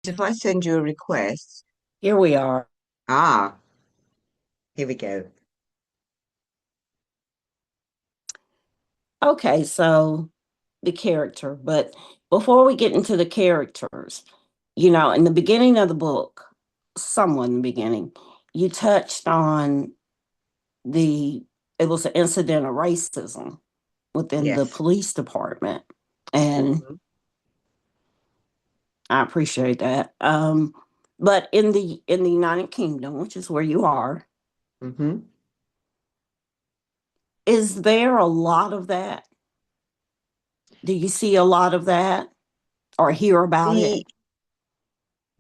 if I send you a request, Here we are. ah, here we go. Okay, so the character, but before we get into the characters, in the beginning of the book, somewhat in the beginning, you touched on the it was an incident of racism within the Yes. police department. And Mhm. I appreciate that. But in the United Kingdom, which is where you are, Hmm. is there a lot of that? Do you see a lot of that or hear about it? The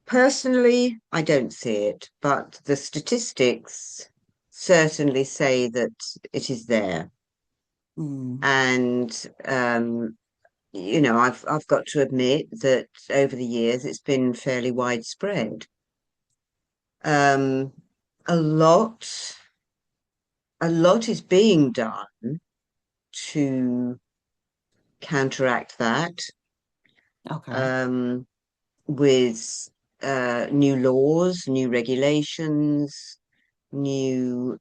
Personally, I don't see it, but the statistics certainly say that it is there. Mm, And I've got to admit that over the years it's been fairly widespread. Um, a lot, a lot is being done to counteract that. okay. Um, with new laws, new regulations, new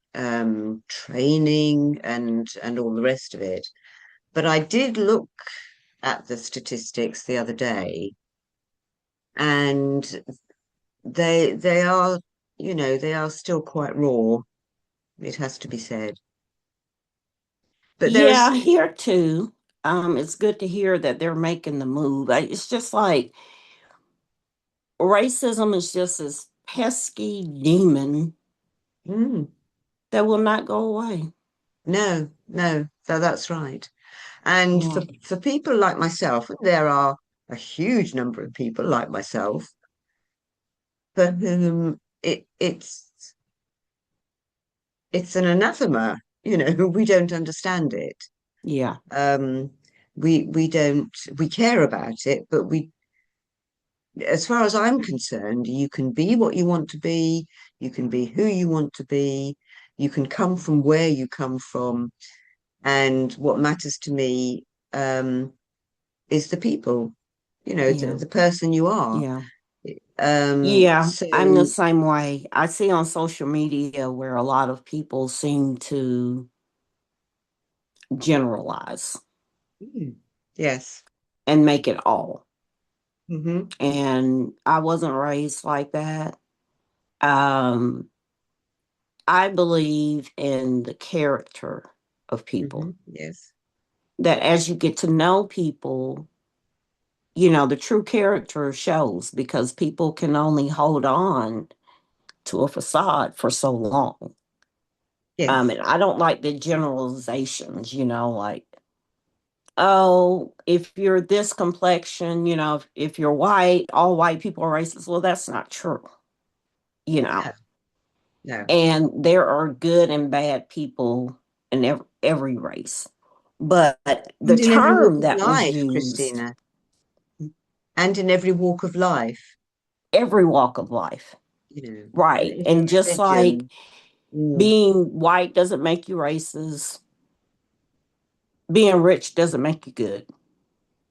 training, and all the rest of it. But I did look at the statistics the other day, and they are, they are still quite raw. It has to be said. But there is, Yeah, here too. It's good to hear that they're making the move. It's just like racism is just this pesky demon mm, that will not go away. no, no, that's right. And Yeah, for people like myself, there are a huge number of people like myself for whom it's an anathema. We don't understand it. yeah, Um, we don't we care about it, but as far as I'm concerned, you can be what you want to be, you can be who you want to be, you can come from where you come from, and what matters to me is the people, yeah, the person you are. yeah. Yeah, So I'm the same way. I see on social media where a lot of people seem to generalize yes. and make it all. Hmm. And I wasn't raised like that. Um, I believe in the character of people. Hmm. Yes. That as you get to know people, the true character shows because people can only hold on to a facade for so long. Yes. And I don't like the generalizations, like, oh, if you're this complexion, if you're white, all white people are racist. Well, that's not true, you No, know. no. And there are good and bad people in every race. But the And in every walk term of that was life, used, Christina, and in every walk of life, every walk of life, right? in every And just like religion. Mm. being white doesn't make you racist, being rich doesn't make you good.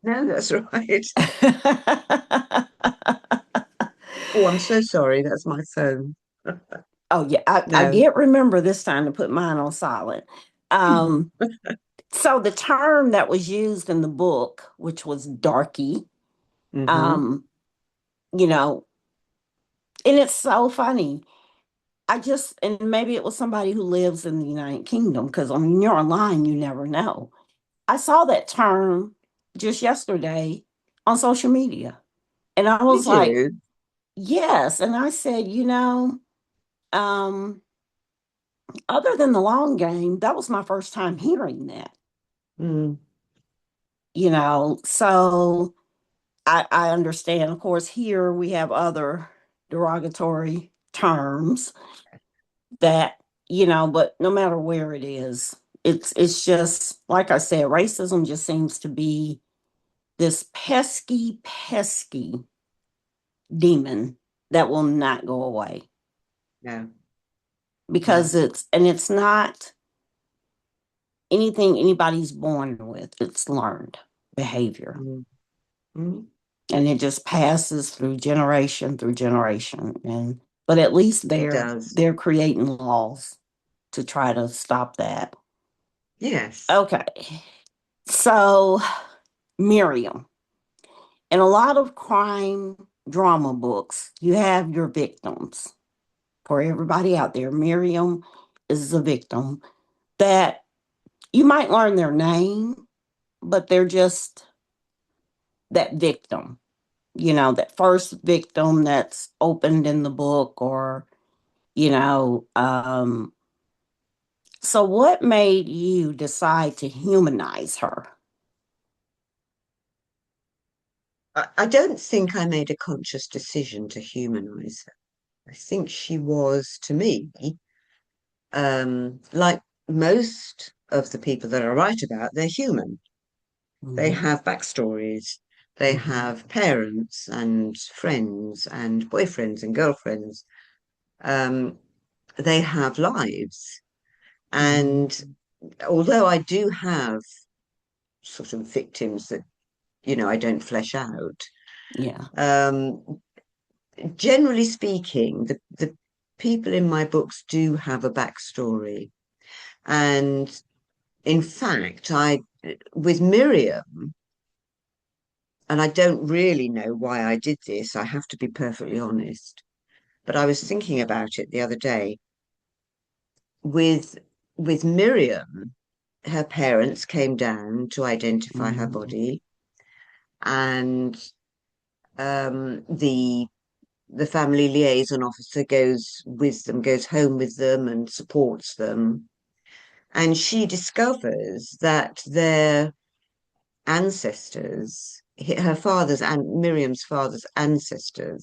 No, that's right. Oh, I'm so sorry. That's my phone. Oh yeah, I No. get remember this time to put mine on silent. Um, so the term that was used in the book, which was darky, Hmm. um, you know, and it's so funny. And maybe it was somebody who lives in the United Kingdom because when you're online, you never know. I saw that term just yesterday on social media, and I Did was like, you? yes. And I said, um, other than the long game, that was my first time hearing that. Mm. So I understand. Of course, here we have other derogatory terms that, but no matter where it is, it's just like I said, racism just seems to be this pesky, pesky demon that will not go away No, no. because it's not anything anybody's born with. It's learned behavior. Mm. Mm. and it just passes through generation. And but at least It does. they're creating laws to try to stop that. Yes. Okay. So Miriam, in a lot of crime drama books, you have your victims. For everybody out there, Miriam is a victim that you might learn their name, but they're just that victim, that first victim that's opened in the book, or, you know, um, so what made you decide to humanize her? I don't think I made a conscious decision to humanize her. I think she was, to me, like most of the people that I write about, they're human. They Mm-hmm. have backstories. They Mm-hmm. have parents and friends and boyfriends and girlfriends. Um, they have lives. Mm-hmm. And although I do have sort of victims that, I don't flesh out, Yeah. um, generally speaking, the people in my books do have a backstory. And in fact, with Miriam, and I don't really know why I did this, I have to be perfectly honest, but I was thinking about it the other day. With with Miriam, her parents came down to identify her Mm-hmm. body, and the family liaison officer goes with them, goes home with them, and supports them. And she discovers that their ancestors, her father's and Miriam's father's ancestor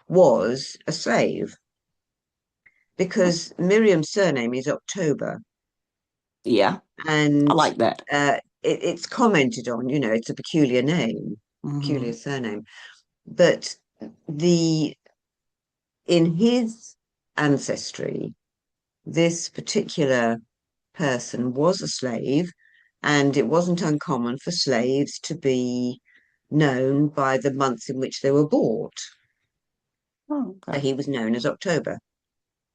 was a slave because Miriam's surname is October, Yeah, I and like that. it's commented on. It's a peculiar name, Mm-hmm. peculiar surname, but the in his ancestry, this particular person was a slave, and it wasn't uncommon for slaves to be known by the months in which they were bought. Oh, So okay. he was known as October.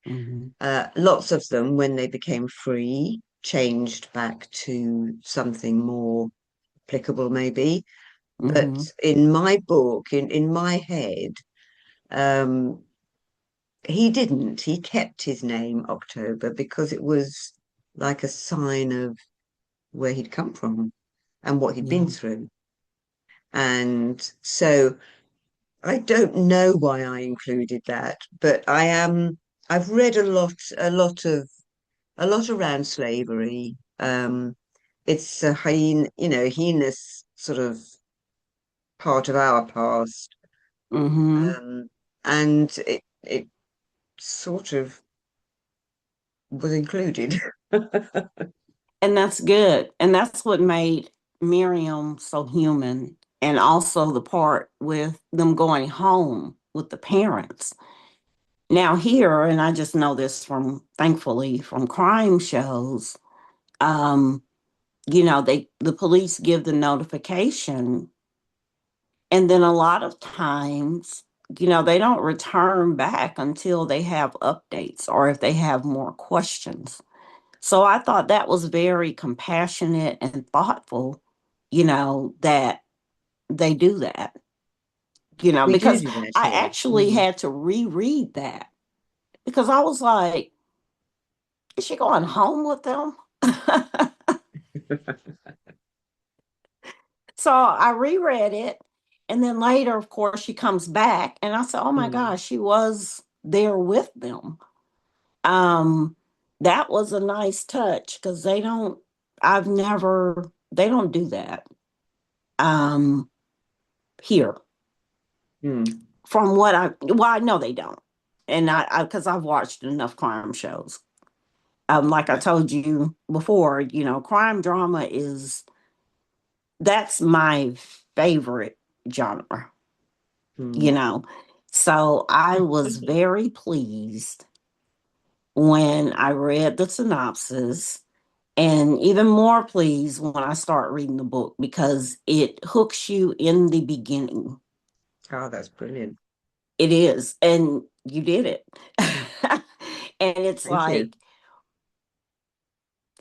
Mm-hmm. Lots of them, when they became free, changed back to something more applicable, maybe. Mm-hmm. But in my book, in my head, um, he didn't. He kept his name October because it was like a sign of where he'd come from and what he'd been Yeah. through. And so I don't know why I included that, but I've read a lot around slavery. It's a heinous sort of part of our past. Mm-hmm. Um, and it sort of was included. And that's good. And that's what made Miriam so human. And also the part with them going home with the parents. Now, here, and I just know this from, thankfully, from crime shows, um, the police give the notification, and then a lot of times, they don't return back until they have updates or if they have more questions. So I thought that was very compassionate and thoughtful, that they do that, We do because do that I here. actually Mm. had to reread that because I was like, is she going home with them? So I reread it. And then later, of course, she comes back. And I said, oh my Mm. gosh, she was there with them. Um, that was a nice touch because they don't do that um, here. Mm. From well, I know they don't. And because I've watched enough crime shows. Like I told you before, crime drama that's my favorite genre, you Mm. know. So I was very pleased when I read the synopsis And even more pleased when I start reading the book because it hooks you in the beginning. Oh, that's brilliant. It is. And you did it. And it's Thank you. like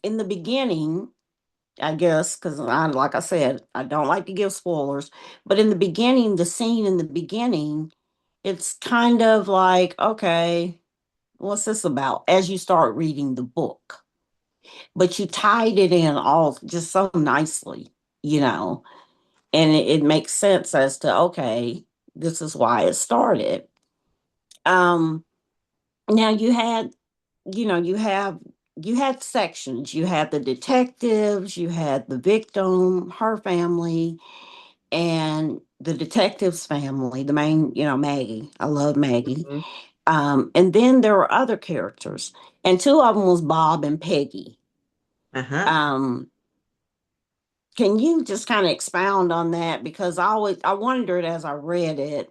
in the beginning, I guess, because like I said, I don't like to give spoilers, but in the beginning, the scene in the beginning, it's kind of like, okay, what's this about as you start reading the book? But you tied it in all just so nicely, you know, and it makes sense as to, okay, this is why it started. Um, Now you had sections. You had the detectives, you had the victim, her family, and the detective's family, the main, Maggie. I love Maggie. Mhm. And then there were other characters, and two of them was Bob and Peggy. Uh-huh. Um, can you just kind of expound on that? Because I wondered as I read it,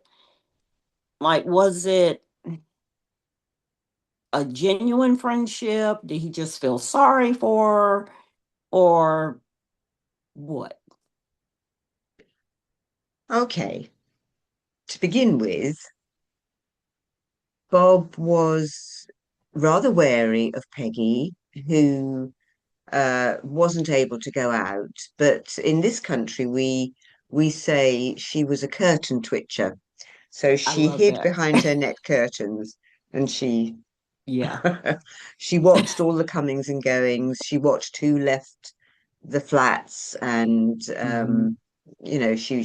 like, was it a genuine friendship? Did he just feel sorry for her? Or what? Okay. To begin with, Bob was rather wary of Peggy, who wasn't able to go out. But in this country, we say she was a curtain twitcher. So I she love hid that. behind her net curtains and she Yeah. she watched all the comings and goings. She watched who left the flats, and Hmm.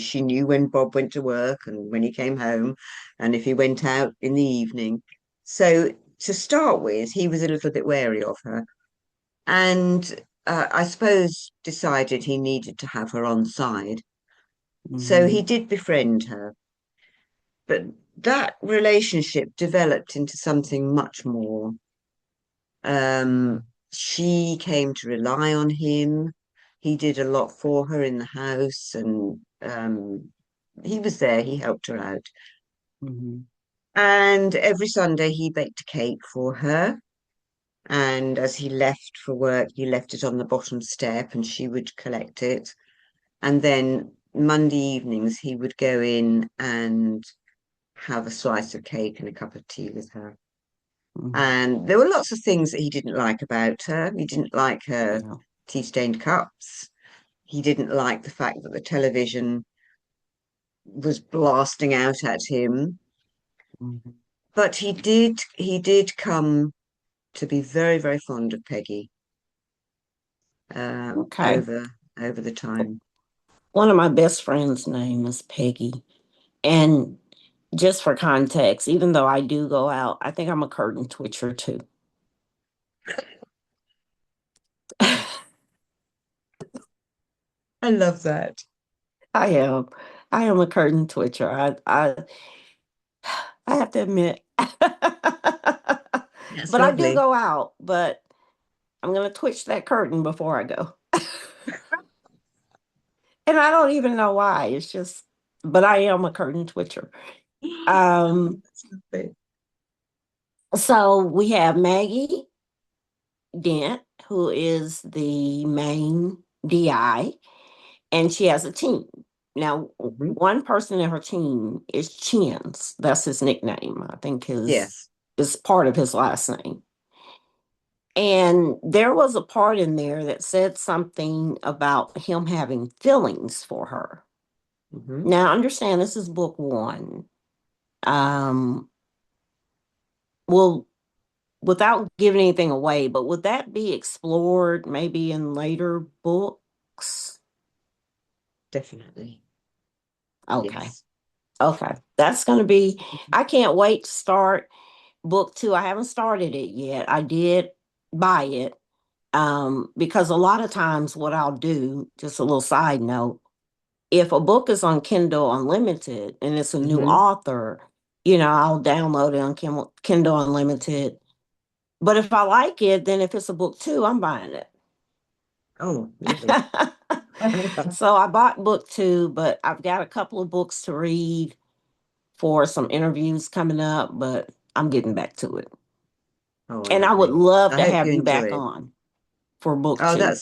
she knew when Bob went to work and when he came home, and if he went out in the evening. So to start with, he was a little bit wary of her, and I suppose decided he needed to have her on side. So he Hmm. did befriend her, but that relationship developed into something much more. She came to rely on him. He did a lot for her in the house, and he was there. He helped her out. Hmm. And every Sunday he baked a cake for her. And as he left for work, he left it on the bottom step, and she would collect it. And then Monday evenings, he would go in and have a slice of cake and a cup of tea with her. Hmm. And there were lots of things that he didn't like about her. He didn't like her Yeah. tea-stained cups. He didn't like the fact that the television was blasting out at him. Hmm. But he did come to be very, very fond of Peggy uh, Okay. over over the time. One of my best friends' name is Peggy. And just for context, even though I do go out, I think I'm a curtain twitcher too. I love that. I am. I am a curtain twitcher. I have to admit. That's But I do lovely. go out, but I'm gonna twitch that curtain before I go. And I don't even know why. It's just, but I am a curtain twitcher. Um, That's lovely. so we have Maggie Dent, who is the main DI, and she has a team. Now, Mhm. one person in her team is Chins. That's his nickname. I think his Yes. is part of his last name. And there was a part in there that said something about him having feelings for her. Hmm. Now, understand this is book one. Um, well, without giving anything away, but would that be explored maybe in later books? Definitely. Okay. Yes. Okay. That's going to be, I can't wait to start book two. I haven't started it yet. I did buy it. Because a lot of times what I'll do, just a little side note, if a book is on Kindle Unlimited and it's a new Hmm. author, I'll download it on Kindle Unlimited. But if I like it, then if it's a book two, I'm buying it. Oh, lovely. So I bought book two, but I've got a couple of books to read for some interviews coming up, but I'm getting back to it. Oh, And I would lovely. love I to hope have you you enjoy back it. on for book Oh, two.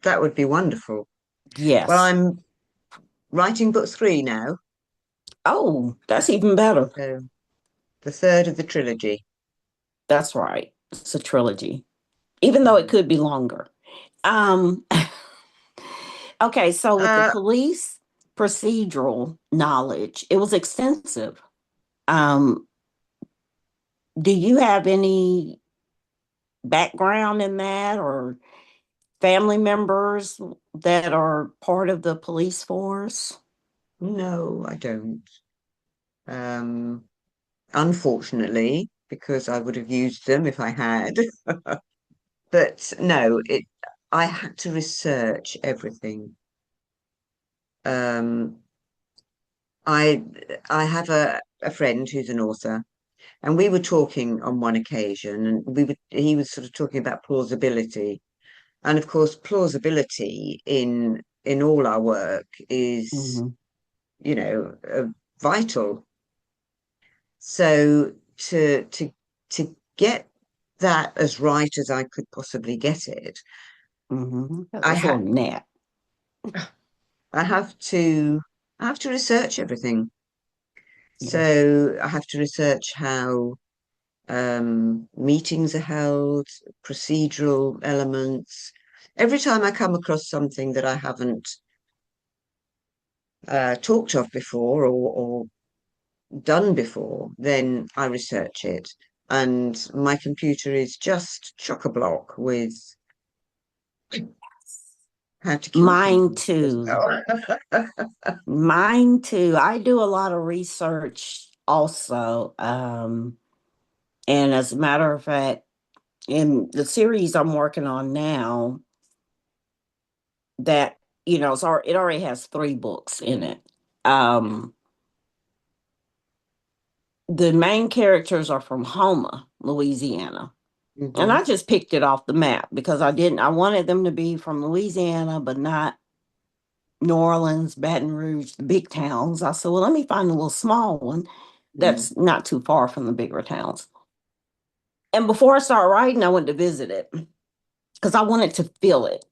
that would be wonderful. Well, Yes. I'm writing book three now, Oh, that's even better. so the third of the trilogy. That's right. It's a trilogy, even though it Mm. could be longer. Um, okay, so with the Uh, police procedural knowledge, it was extensive. Um, do you have any background in that or family members that are part of the police force? no, I don't. Um, Unfortunately, because I would have used them if I had. But no, it I had to research everything. Um, I I have a friend who's an author, and we were talking on one occasion, and he was sort of talking about plausibility. And of course, plausibility in all our work is, Hmm. you know, vital. So to get that as right as I could possibly get it, Hmm. I That's a had little nap. I have to I have to research everything. Yes. So I have to research how meetings are held, procedural elements. Every time I come across something that I haven't talked of before or done before, then I research it. And my computer is just chock-a-block with how to kill Mine people as too. well. Mine too. I do a lot of research also. And as a matter of fact, in the series I'm working on now, that, it already has 3 books in it. Um, the main characters are from Houma, Louisiana. And I Hmm. just picked it off the map because I wanted them to be from Louisiana, but not New Orleans, Baton Rouge, the big towns. I said, well, let me find a little small one Mm. that's not too far from the bigger towns. And before I started writing, I went to visit it because I wanted to feel it,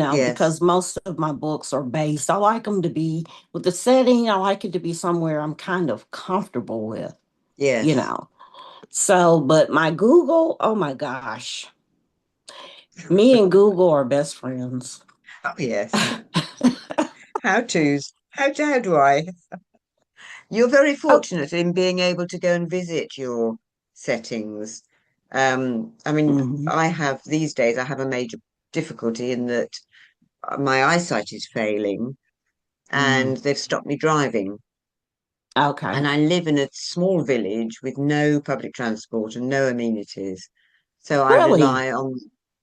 Yes, because most of my books are based. I like them to be with the setting, I like it to be somewhere I'm kind of comfortable with, you yes. know. So, but my Google, oh my gosh, me and Google are best friends. Oh, yes. How to's. How do I? You're very Oh, fortunate in being able to go and visit your settings. I mean, mhm, these days, I have a major difficulty in that my eyesight is failing mm, and they've stopped me driving. okay. And I live in a small village with no public transport and no amenities. So I Really? rely on,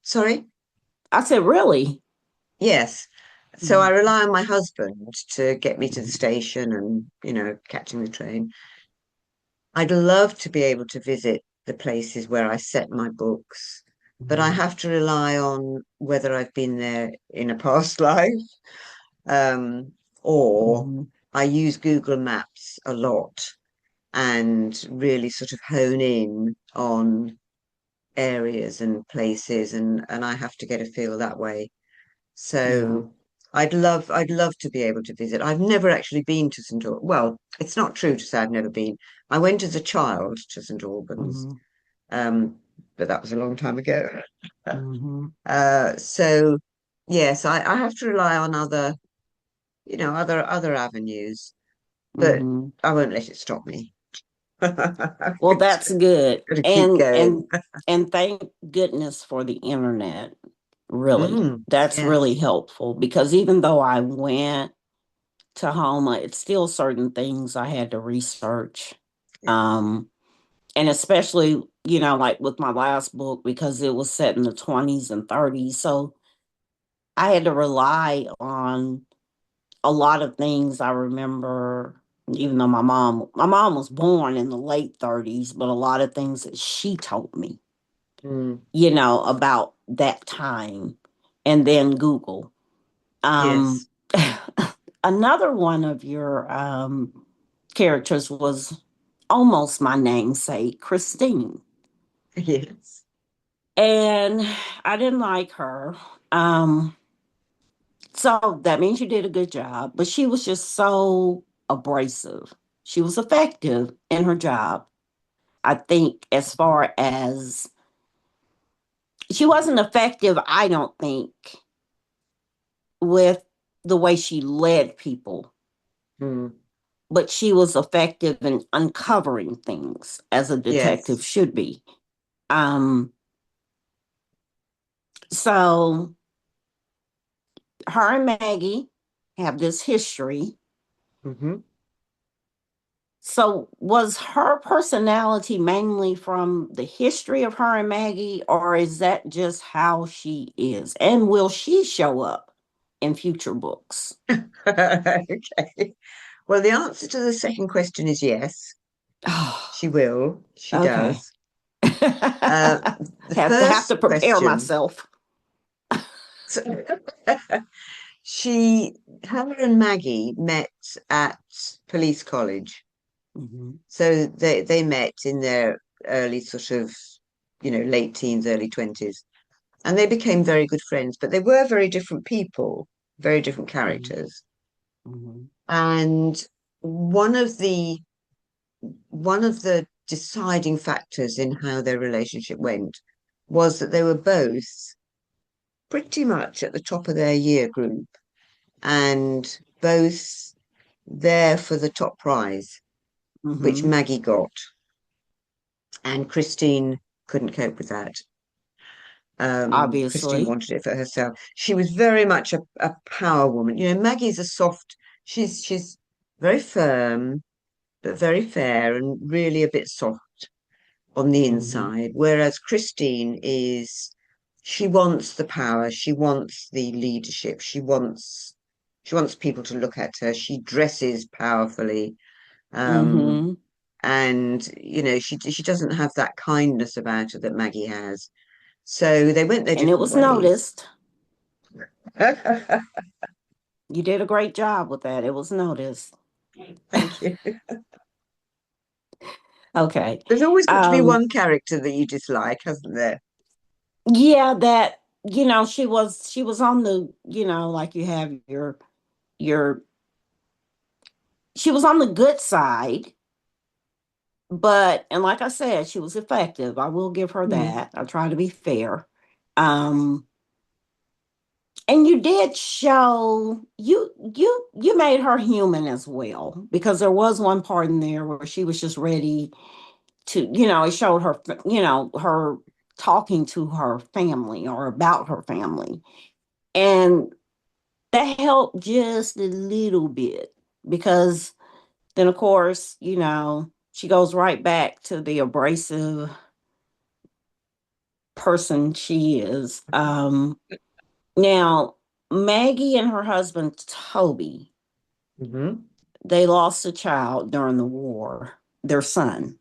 sorry? I said, really? Yes. So I Mm, rely on my husband to get me to the mhm, station and, catching the train. I'd love to be able to visit the places where I set my books, but I mhm, have to rely on whether I've been there in a past life, um, or mhm. I use Google Maps a lot and really sort of hone in on areas and places, and I have to get a feel that way. Yeah. So I'd love to be able to visit. I've never actually been to St. Albans. Well, it's not true to say I've never been. I went as a child to St. Albans, Mhm, um, but that was a long time ago. mhm, So yes, I have to rely on other avenues, but mhm. I won't let it stop me. Well, that's good. Gotta keep And going. and thank goodness for the internet. Really. Mm, That's really yes, helpful because even though I went to Homa, it's still certain things I had to research. yes. Um, and especially, like with my last book, because it was set in the 20s and 30s. So I had to rely on a lot of things. I remember, even though my mom was born in the late 30s, but a lot of things that she told me, Mm, about that time, and then Google. Um, yes, another one of your characters was almost my namesake, Christine. yes. And I didn't like her. Um, so that means you did a good job, but she was just so abrasive. She was effective in her job. I think as far as she wasn't effective, I don't think, with the way she led people, Mm, but she was effective in uncovering things as a detective yes. should be. Um, so her and Maggie have this history. Hmm. So was her personality mainly from the history of her and Maggie, or is that just how she is? And will she show up in future books? Okay. Well, the answer to the second question is yes, Oh, she will. She okay. does. The Have to first prepare question, myself. so- she, her and Maggie met at police college. Mhm. So they met in their early sort of, late teens, early 20s, and they became very good friends, but they were very different people, very different Mhm. characters. Mhm. And one of the one of the deciding factors in how their relationship went was that they were both pretty much at the top of their year group and both there for the top prize, which Mhm. Maggie got. And Christine couldn't cope with that. Christine Obviously. wanted it for herself. She was very much a power woman. Maggie's a soft, she's very firm, but very fair and really a bit soft on the Mhm. inside. Whereas Christine is, she wants the power, she wants the leadership, she wants people to look at her. She dresses powerfully. Um, Mhm. and she doesn't have that kindness about her that Maggie has. So they went their And it different was ways. noticed. You did a great job with that. It was noticed. Thank you. Okay. There's always got to be Um, one character that you dislike, hasn't there? yeah, that she was on the, like you have your she was on the good side, but and like I said, she was effective. I will give her Mm, that. I try to be fair. Um, and you did show you made her human as well, because there was one part in there where she was just ready to, it showed her, her talking to her family or about her family. And that helped just a little bit, because then, of course, she goes right back to the abrasive person she is. Now, Maggie and her husband, Toby, hmm. they lost a child during the war, their son.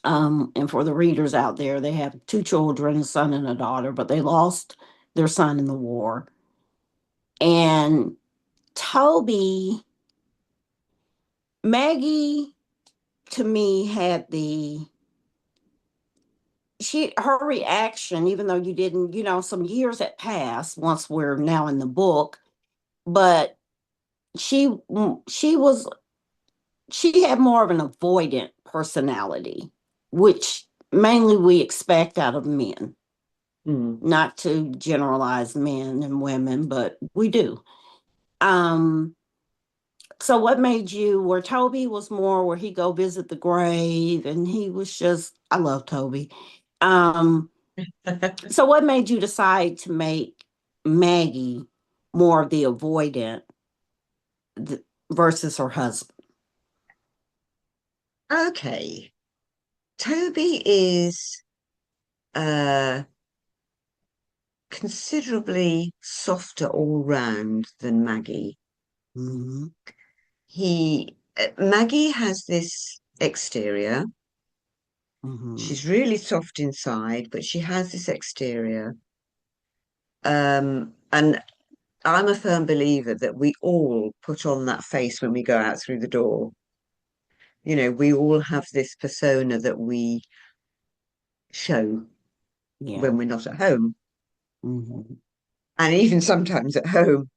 And for the readers out there, they have two children, a son and a daughter, but they lost their son in the war. And Toby, Maggie, to me, had her reaction, even though you didn't, some years had passed once we're now in the book, but she she was she had more of an avoidant personality, which mainly we expect out of men. Mm. Not to generalize men and women, but we do. Um, so what made you, where Toby was more where he go visit the grave and he was just, I love Toby. Um, so what made you decide to make Maggie more of the avoidant versus her husband? Okay. Toby is uh considerably softer all round than Maggie. Mm-hmm. Maggie has this exterior. Mm-hmm. She's really soft inside, but she has this exterior. And I'm a firm believer that we all put on that face when we go out through the door. We all have this persona that we show. Yeah. when we're not at home, Hmm. and even sometimes at home.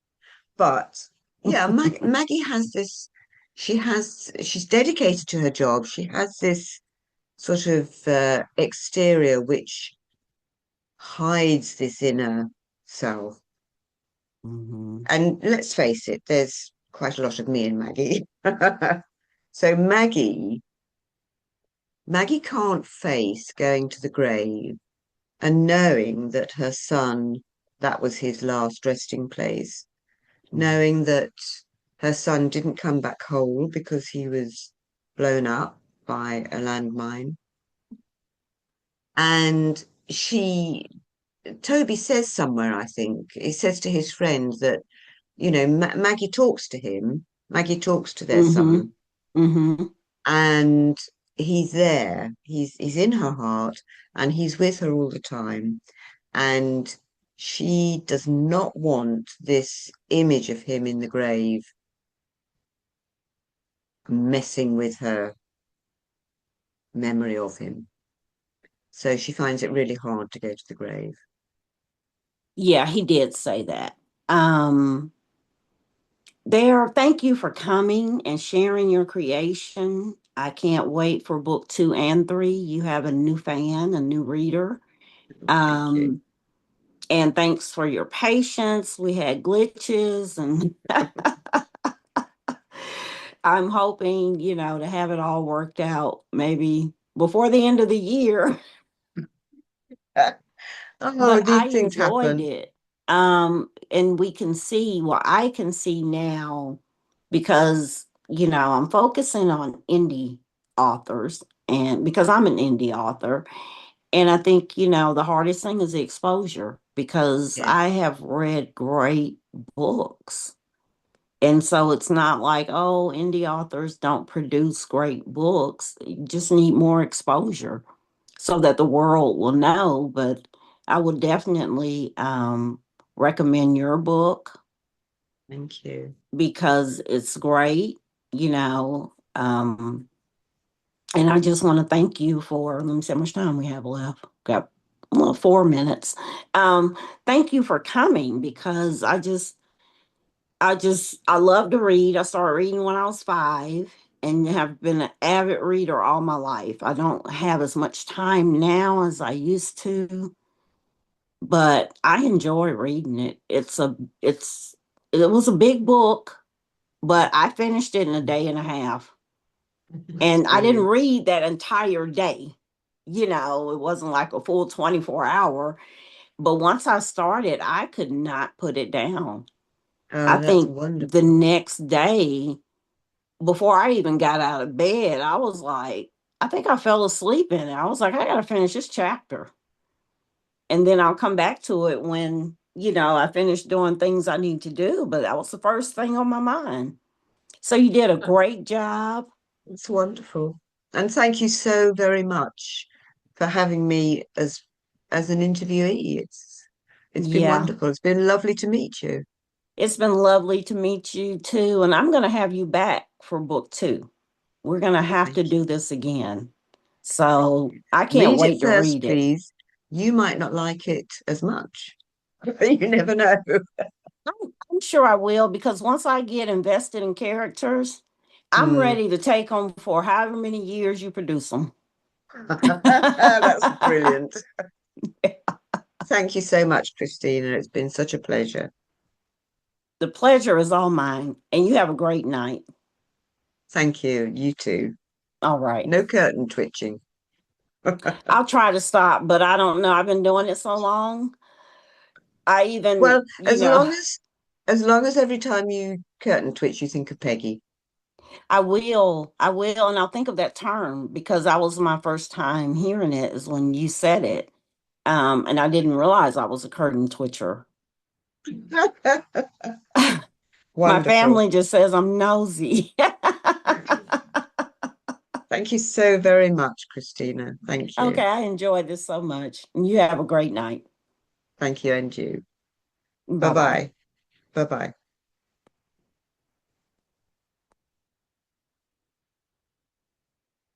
But yeah, Maggie has this. She's dedicated to her job. She has this sort of exterior which hides this inner self. Hmm. And let's face it, there's quite a lot of me in Maggie. So Maggie can't face going to the grave and knowing that her son, that was his last resting place, knowing that her son didn't come back whole because he was blown up by a landmine. And Toby says somewhere, I think, he says to his friend that, Maggie talks to him, Maggie talks to their Hmm. son, Hmm. and he's there. He's in her heart, and he's with her all the time. And she does not want this image of him in the grave messing with her memory of him. So she finds it really hard to go to the grave. Yeah, he did say that. Um, thank you for coming and sharing your creation. I can't wait for book 2 and 3. You have a new fan, a new reader. Thank you. Um, and thanks for your patience. We had glitches, and I'm hoping, to have it all worked out maybe before the end of the year. Oh, But I these things enjoyed happen. it. And we can see, well, I can see now because, I'm focusing on indie authors, and because I'm an indie author. And I think, the hardest thing is the exposure because Yes, I have read great books. And so it's not like, oh, indie authors don't produce great books. You just need more exposure so that the world will know. But I would definitely recommend your book thank you. because it's great. And I just want to thank you for, let me see how much time we have left. Got, well, 4 minutes. Um, Thank you for coming because I love to read. I started reading when I was 5 and have been an avid reader all my life. I don't have as much time now as I used to, but I enjoy reading it. It was a big book, but I finished it in a day and a half. That's And I didn't brilliant. read that entire day. It wasn't like a full 24 hour. But once I started, I could not put it down. I Oh, that's think the wonderful. next day, before I even got out of bed, I was like, I think I fell asleep in it. I was like, I got to finish this chapter. And then I'll come back to it when, I finish doing things I need to do. But that was the first thing on my mind. So you did a great job. It's wonderful. And thank you so very much for having me as an interviewee. It's been Yeah. wonderful. It's been lovely to meet you. It's been lovely to meet you too. And I'm going to have you back for book 2. We're going to have Thank to do this again. So I can't Read it wait to first, read it. please. You might not like it as much. You never know. I'm sure I will because once I get invested in characters, I'm Hmm. ready to take them for however many years you produce them. That's brilliant. Thank you so much, Christina. It's been such a pleasure. The pleasure is all mine, and you have a great night. Thank you. You too. All right. No curtain twitching. I'll try to stop, but I don't know. I've been doing it so long. I even, Well, as long as every time you curtain twitch, you think of Peggy. I will, and I'll think of that term because that was my first time hearing it is when you said it. And I didn't realize I was a curtain twitcher. My Wonderful. family just says I'm nosy. Thank you so very much, Christina. Thank you. Okay, I enjoyed this so much. And you have a great night. Thank you, and you. Bye bye. Bye-bye. Bye-bye.